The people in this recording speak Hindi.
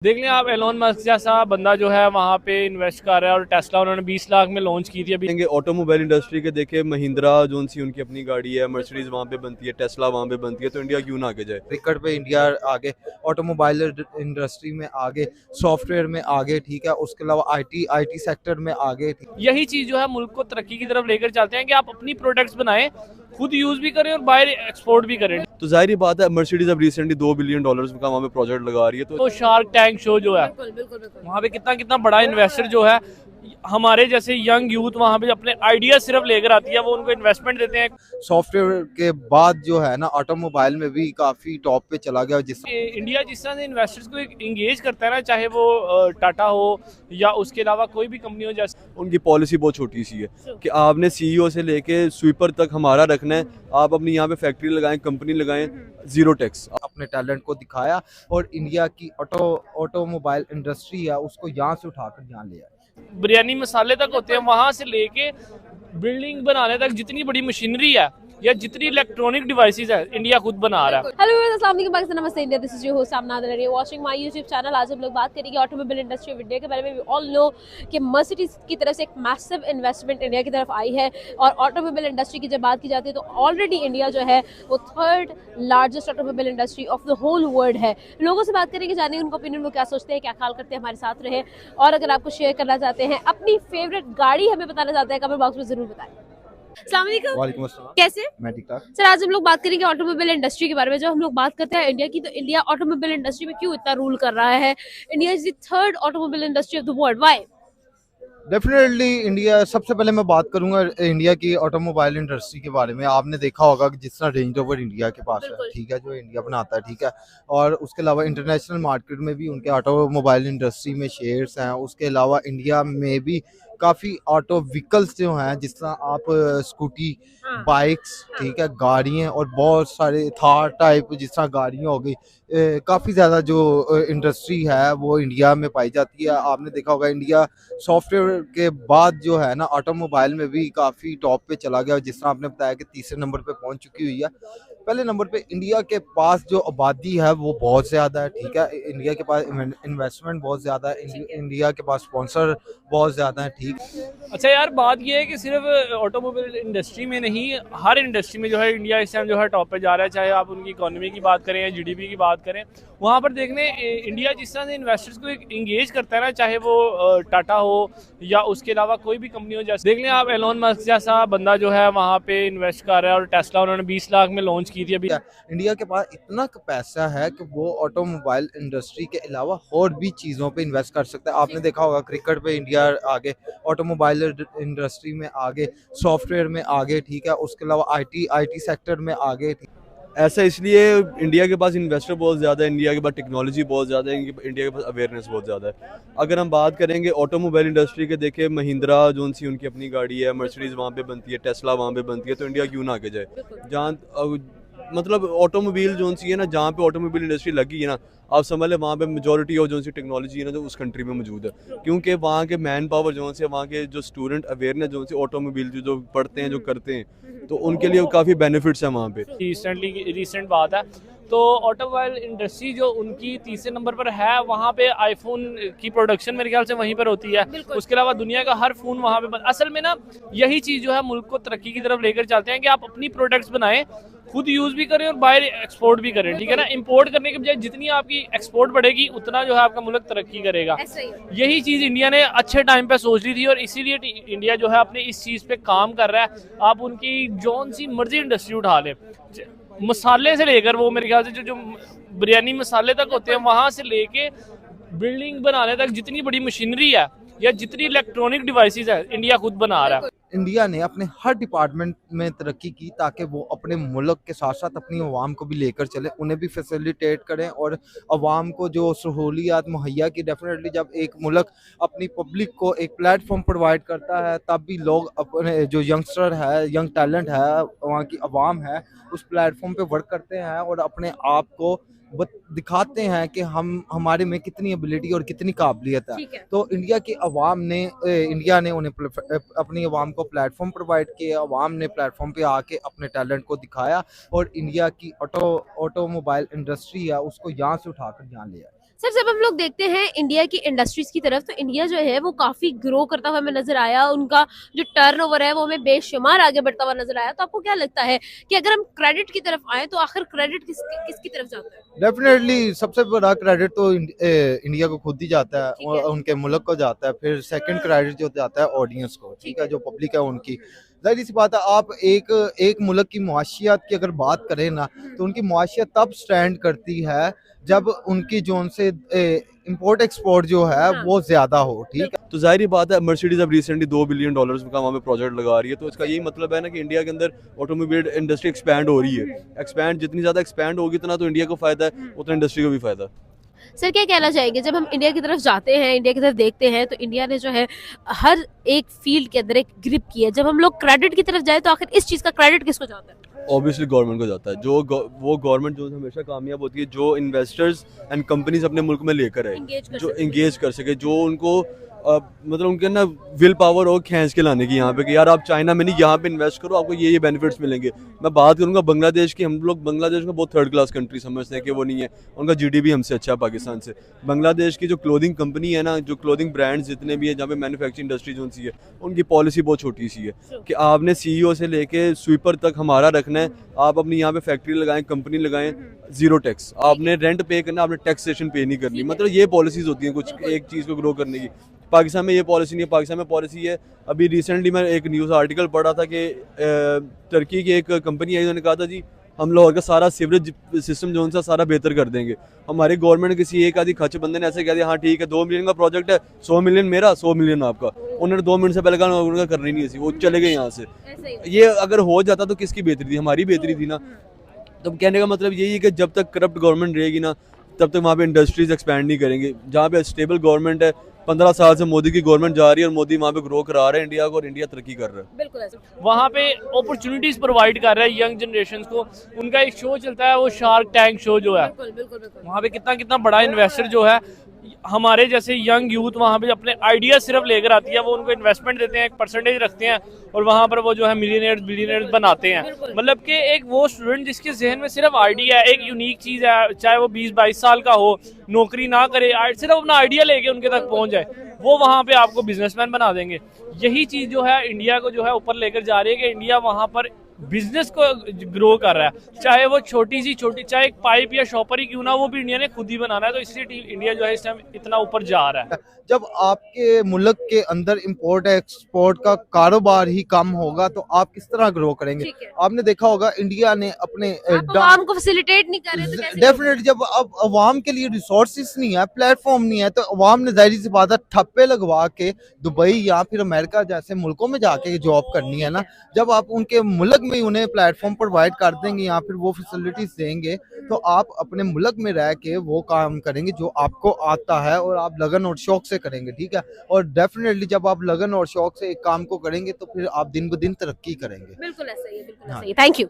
देख लें आप, एलोन मस्क जैसा बंदा जो है वहाँ पे इन्वेस्ट कर रहा है और टेस्ला उन्होंने 20 लाख में लॉन्च की थी अभी। देखेंगे ऑटोमोबाइल इंडस्ट्री के, देखे महिंद्रा जोन सी उनकी अपनी गाड़ी है, मर्सिडीज वहाँ पे बनती है, टेस्ला वहाँ पे बनती है, तो इंडिया क्यों ना आगे जाए। क्रिकेट पे इंडिया आगे, ऑटोमोबाइल इंडस्ट्री में आगे, सॉफ्टवेयर में आगे, ठीक है, उसके अलावा आईटी सेक्टर में आगे। यही चीज जो है मुल्क को तरक्की की तरफ लेकर चलते हैं कि आप अपनी प्रोडक्ट्स बनाएं, खुद यूज भी करें और बाहर एक्सपोर्ट भी करें। तो जाहिर ही बात है, मर्सिडीज अब रिसेंटली $2 बिलियन का वहाँ पे प्रोजेक्ट लगा रही है। तो शार्क टैंक शो जो है वहाँ पे कितना कितना बड़ा इन्वेस्टर जो है हमारे जैसे यंग यूथ वहाँ पे अपने आइडिया सिर्फ लेकर आती है, वो उनको इन्वेस्टमेंट देते हैं। सॉफ्टवेयर के बाद जो है ना, ऑटोमोबाइल में भी काफी टॉप पे चला गया। इंडिया जिस तरह से इन्वेस्टर्स को इंगेज करता है ना, चाहे वो टाटा हो या उसके अलावा कोई भी कंपनी हो, जैसे उनकी पॉलिसी बहुत छोटी सी है कि आपने सीईओ से लेके स्वीपर तक हमारा रखना है, आप अपनी यहाँ पे फैक्ट्री लगाएं, कंपनी लगाएं, जीरो टैक्स। अपने टैलेंट को दिखाया और इंडिया की ऑटोमोबाइल इंडस्ट्री है उसको यहाँ से उठाकर यहाँ ले आया। बिरयानी मसाले तक होते हैं, वहां से लेके बिल्डिंग बनाने तक जितनी बड़ी मशीनरी है या जितनी इलेक्ट्रॉनिक डिवाइसेस है, इंडिया खुद बना रहा है। हेलो व्यूअर्स, अस्सलाम वालेकुम, पाकिस्तान, नमस्ते India, this is your host सामना दलरी वाचिंग माय यूट्यूब चैनल। आज हम लोग बात करेंगे ऑटोमोबाइल इंडस्ट्री ऑफ इंडिया के बारे में। वी ऑल नो कि मर्सिडीज की तरफ से एक मैसिव इन्वेस्टमेंट इंडिया की तरफ आई है और ऑटोमोबाइल इंडस्ट्री की जब बात की जाती है तो ऑलरेडी इंडिया जो है वो third largest automobile industry of the whole world है। लोगों से बात करेंगे, जानेंगे उनका ओपिनियन, वो क्या सोचते हैं, क्या ख्याल करते हैं। हमारे साथ रहे और अगर आपको शेयर करना चाहते हैं अपनी फेवरेट गाड़ी हमें बताना चाहते हैं, कमेंट बॉक्स में जरूर बताएं। अस्सलाम वालेकुम। वालेकुम अस्सलाम। कैसे? मैं ठीक ठाक। सर, आज हम लोग बात करेंगे ऑटोमोबाइल इंडस्ट्री के बारे में। जब हम लोग बात करते हैं इंडिया की, तो इंडिया ऑटोमोबाइल इंडस्ट्री में क्यों इतना रूल कर रहा है? India is the third automobile industry of the world, why? Definitely India, सबसे पहले मैं बात करूंगा इंडिया की ऑटोमोबाइल इंडस्ट्री के बारे में। आपने देखा होगा कि जिस तरह रेंज रोवर इंडिया के पास है, बिल्कुल। ठीक है, जो इंडिया बनाता है, ठीक है, और उसके अलावा इंटरनेशनल मार्केट में भी उनके ऑटोमोबाइल इंडस्ट्री में शेयर्स हैं। उसके अलावा इंडिया में भी काफ़ी ऑटो व्हीकल्स जो हैं, जिस तरह आप स्कूटी, हाँ। बाइक्स, ठीक है, गाड़ियाँ और बहुत सारे थार टाइप जिस तरह गाड़ियाँ हो गई, काफ़ी ज़्यादा जो इंडस्ट्री है वो इंडिया में पाई जाती है। आपने देखा होगा इंडिया सॉफ्टवेयर के बाद जो है ना, ऑटोमोबाइल में भी काफ़ी टॉप पे चला गया। जिस तरह आपने बताया कि तीसरे नंबर पे पहुंच चुकी हुई है। पहले नंबर पे इंडिया के पास जो आबादी है वो बहुत ज़्यादा है, ठीक है, इंडिया के पास इन्वेस्टमेंट बहुत ज़्यादा है, इंडिया के पास स्पॉन्सर बहुत ज़्यादा है, ठीक। अच्छा यार, बात यह है कि सिर्फ ऑटोमोबाइल इंडस्ट्री में नहीं, हर इंडस्ट्री में जो है इंडिया इस टाइम जो है टॉप पे जा रहा है। चाहे आप उनकी इकोनॉमी की बात करें या जीडीपी की बात करें, वहाँ पर देखने इंडिया जिस तरह से इन्वेस्टर्स को इंगेज करता है ना, चाहे वो टाटा हो या उसके अलावा कोई भी कंपनी हो, जैसे देख लें आप, एलोन मस्क जैसा बंदा जो है वहाँ पे इन्वेस्ट कर रहा है और टेस्ला उन्होंने 20 लाख में लॉन्च की थी अभी। इंडिया के पास इतना पैसा है कि वो ऑटोमोबाइल इंडस्ट्री के अलावा और भी चीज़ों पे इन्वेस्ट कर सकता है। आपने देखा होगा क्रिकेट पे इंडिया आगे, ऑटोमोबाइल इंडस्ट्री में आगे, सॉफ्टवेयर में आगे, ठीक है, उसके अलावा आईटी सेक्टर में आगे। ऐसा इसलिए इंडिया के पास इन्वेस्टर बहुत ज़्यादा है, इंडिया के पास टेक्नोलॉजी बहुत ज़्यादा है, इंडिया के पास अवेयरनेस बहुत ज़्यादा है। अगर हम बात करेंगे ऑटोमोबाइल इंडस्ट्री के, देखे महिंद्रा जोन सी उनकी अपनी गाड़ी है, मर्सिडीज वहाँ पे बनती है, टेस्ला वहाँ पे बनती है, तो इंडिया क्यों ना आगे जाए। जहाँ मतलब ऑटोमोबाइल जोन सी है ना, जहाँ पे ऑटोमोबाइल इंडस्ट्री लगी है ना, आप समझ लें वहाँ पे majority of zone C technology है ना, जो उस कंट्री में मौजूद है, क्योंकि वहाँ के मैन पावर जोन से, वहाँ के जो स्टूडेंट अवेयरनेस जोन से ऑटोमोबाइल जो पढ़ते हैं, जो करते हैं, तो उनके लिए काफ़ी बेनिफिट्स हैं वहाँ पे। रिसेंट बात है, तो ऑटोमोबाइल इंडस्ट्री जो उनकी तीसरे नंबर पर है, वहाँ पे आईफोन की प्रोडक्शन मेरे ख्याल से वहीं पर होती है। उसके अलावा दुनिया का हर फोन वहाँ पे असल में ना, यही चीज़ जो है मुल्क को तरक्की की तरफ लेकर चलते हैं कि आप अपनी प्रोडक्ट्स बनाएं, खुद यूज भी करें और बाहर एक्सपोर्ट भी करें, ठीक है ना। इंपोर्ट करने के बजाय जितनी आपकी एक्सपोर्ट बढ़ेगी उतना जो है आपका मुल्क तरक्की करेगा। यही चीज इंडिया ने अच्छे टाइम पे सोच ली थी और इसीलिए इंडिया जो है अपने इस चीज पे काम कर रहा है। आप उनकी जौन सी मर्जी इंडस्ट्री उठा ले, मसाले से लेकर, वो मेरे ख्याल से जो बिरयानी मसाले तक होते हैं, वहां से लेके बिल्डिंग बनाने तक जितनी बड़ी मशीनरी है या जितनी इलेक्ट्रॉनिक डिवाइसेस है, इंडिया खुद बना रहा है। इंडिया ने अपने हर डिपार्टमेंट में तरक्की की ताकि वो अपने मुल्क के साथ साथ अपनी अवाम को भी लेकर चले, उन्हें भी फैसिलिटेट करें और अवाम को जो सहूलियात मुहैया की। डेफिनेटली जब एक मुल्क अपनी पब्लिक को एक प्लेटफॉर्म प्रोवाइड करता है, तब भी लोग अपने जो यंगस्टर है, यंग टैलेंट है, वहाँ की अवाम है, उस प्लेटफॉर्म पे वर्क करते हैं और अपने आप को दिखाते हैं कि हमारे में कितनी एबिलिटी और कितनी काबिलियत है। तो इंडिया की अवाम ने इंडिया ने उन्हें अपनी अवाम को प्लेटफॉर्म प्रोवाइड किया, अवाम ने प्लेटफॉर्म पे आके अपने टैलेंट को दिखाया और इंडिया की ऑटोमोबाइल इंडस्ट्री है उसको यहाँ से उठाकर यहाँ ले आए। सर जब हम लोग देखते हैं इंडिया की इंडस्ट्रीज की तरफ, तो इंडिया जो है वो काफी ग्रो करता हुआ हमें नजर आया, उनका जो टर्नओवर है वो हमें बेशुमार आगे बढ़ता हुआ नजर आया। तो आपको क्या लगता है कि अगर हम क्रेडिट की तरफ आए तो आखिर क्रेडिट किसकी तरफ जाता है? डेफिनेटली सबसे बड़ा क्रेडिट तो इंडिया को खुद ही जाता है ठीक है। और उनके मुल्क को जाता है। फिर सेकंड क्रेडिट जो जाता है ऑडियंस को, ठीक है, जो पब्लिक है उनकी। जाहिर सी बात है, आप एक मुल्क की मुआशियत की अगर बात करें ना, तो उनकी मुआशियत तब स्टैंड करती है जब उनकी जो उनसे इंपोर्ट एक्सपोर्ट जो है हाँ। वो ज्यादा हो, ठीक है। तो जाहिर ही बात है, मर्सिडीज अब रिसेंटली $2 बिलियन का वहाँ पे प्रोजेक्ट लगा रही है। तो इसका यही मतलब है ना कि इंडिया के अंदर ऑटोमोबाइल इंडस्ट्री एक्सपैंड हो रही है। एक्सपैंड जितनी ज़्यादा एक्सपैंड होगी उतना तो इंडिया को फ़ायदा है, उतना इंडस्ट्री को भी फ़ायदा है। सर क्या कहना चाहेंगे, जब हम इंडिया की तरफ जाते हैं, इंडिया की तरफ देखते हैं, तो इंडिया ने जो है हर एक फील्ड के अंदर एक ग्रिप की है। जब हम लोग क्रेडिट की तरफ जाए तो आखिर इस चीज का क्रेडिट किसको जाता है? ऑब्वियसली गवर्नमेंट को जाता है। वो गवर्नमेंट जो हमेशा कामयाब होती है, जो इन्वेस्टर्स एंड कंपनीज अपने मुल्क में लेकर आए, जो इंगेज कर सके, जो उनको मतलब उनके ना विल पावर हो खींच के लाने की यहाँ पे कि यार आप चाइना में नहीं, यहाँ पे इन्वेस्ट करो, आपको ये बेनिफिट्स मिलेंगे। मैं बात करूँगा बांग्लादेश की, हम लोग बांग्लादेश को बहुत थर्ड क्लास कंट्री समझते हैं कि वो नहीं है, उनका जीडीपी हमसे अच्छा है पाकिस्तान से। बांग्लादेश की जो क्लोथिंग कंपनी है ना, जो क्लोथिंग ब्रांड्स जितने भी है, जहाँ पे मैन्युफैक्चरिंग इंडस्ट्री जो सी है, उनकी पॉलिसी बहुत छोटी सी है कि आपने CEO से लेके स्वीपर तक हमारा रखना है। आप अपनी यहाँ पे फैक्ट्री लगाएं, कंपनी लगाएं, जीरो टैक्स, आपने रेंट पे करना, आपने टैक्सेशन पे नहीं करनी। मतलब ये पॉलिसीज होती हैं कुछ एक चीज़ को ग्रो करने की। पाकिस्तान में ये पॉलिसी नहीं है। पाकिस्तान में पॉलिसी है, अभी रिसेंटली मैं एक न्यूज़ आर्टिकल पढ़ा था कि तुर्की की एक कंपनी आई, उन्होंने कहा था जी हम लाहौर का सारा सीवरेज सिस्टम जो सा सारा बेहतर कर देंगे। हमारी गवर्नमेंट किसी एक आदि खच बंदे ने ऐसे कह दिया, हाँ ठीक है 2 मिलियन का प्रोजेक्ट है, 100 मिलियन मेरा, 100 मिलियन आपका। उन्होंने 2 मिनट से पहले कहा उनका करनी नहीं थी, वो चले गए यहाँ से। ये अगर हो जाता तो किसकी बेहतरी थी? हमारी बेहतरी थी ना। तो कहने का मतलब यही है कि जब तक करप्ट गवर्नमेंट रहेगी ना, तब तक वहाँ पे इंडस्ट्रीज एक्सपैंड नहीं करेंगे। जहाँ पे स्टेबल गवर्नमेंट है, 15 साल से मोदी की गवर्नमेंट जा रही है और मोदी वहाँ पे ग्रो करा रहा है इंडिया को, और इंडिया तरक्की कर रहा है। बिल्कुल ऐसा। वहाँ पे अपॉर्चुनिटीज प्रोवाइड कर रहा है यंग जनरेशन को। उनका एक शो चलता है, वो शार्क टैंक शो जो है, बिल्कुल बिल्कुल बिल्कुल। वहाँ पे कितना कितना बड़ा इन्वेस्टर जो है, हमारे जैसे यंग यूथ वहाँ पे अपने आइडिया सिर्फ लेकर आती है, वो उनको इन्वेस्टमेंट देते हैं, एक परसेंटेज रखते हैं, और वहाँ पर वो जो है मिलियनेयर्स बिलियनेयर्स बनाते हैं। मतलब कि एक वो स्टूडेंट जिसके जहन में सिर्फ आइडिया है, एक यूनिक चीज़ है, चाहे वो 20-22 साल का हो, नौकरी ना करे, सिर्फ अपना आइडिया लेके उनके तक पहुँच जाए, वो वहाँ पे आपको बिजनेसमैन बना देंगे। यही चीज़ जो है इंडिया को जो है ऊपर लेकर जा रही है कि इंडिया वहाँ पर बिजनेस को ग्रो कर रहा है, चाहे वो छोटी, चाहे एक पाइप या शॉपर ही क्यों ना, वो भी इंडिया ने खुद ही बनाना है। तो इसलिए इंडिया जो है इस टाइम इतना ऊपर जा रहा है। जब आपके मुल्क के अंदर इंपोर्ट एक्सपोर्ट का कारोबार ही कम होगा तो आप किस तरह ग्रो करेंगे? ठीक है। आपने देखा होगा इंडिया ने अपने आप आवाम को फैसिलिटेट नहीं कर रहे तो कैसे? डेफिनेटली जब अब अवाम के लिए रिसोर्सेज नहीं है, प्लेटफॉर्म नहीं है, तो अवाम ने जाहिर सी बात है ठप्पे लगवा के दुबई या फिर अमेरिका जैसे मुल्कों में जाके जॉब करनी है ना। जब आप उनके मुल्क में उन्हें प्लेटफॉर्म प्रोवाइड कर देंगे या फिर वो फैसिलिटीज देंगे, तो आप अपने मुल्क में रह के वो काम करेंगे जो आपको आता है और आप लगन और शौक से करेंगे, ठीक है। और डेफिनेटली जब आप लगन और शौक से एक काम को करेंगे तो फिर आप दिन ब दिन तरक्की करेंगे। बिल्कुल ऐसा ही है, बिल्कुल हाँ। ऐसा ही है। Thank you.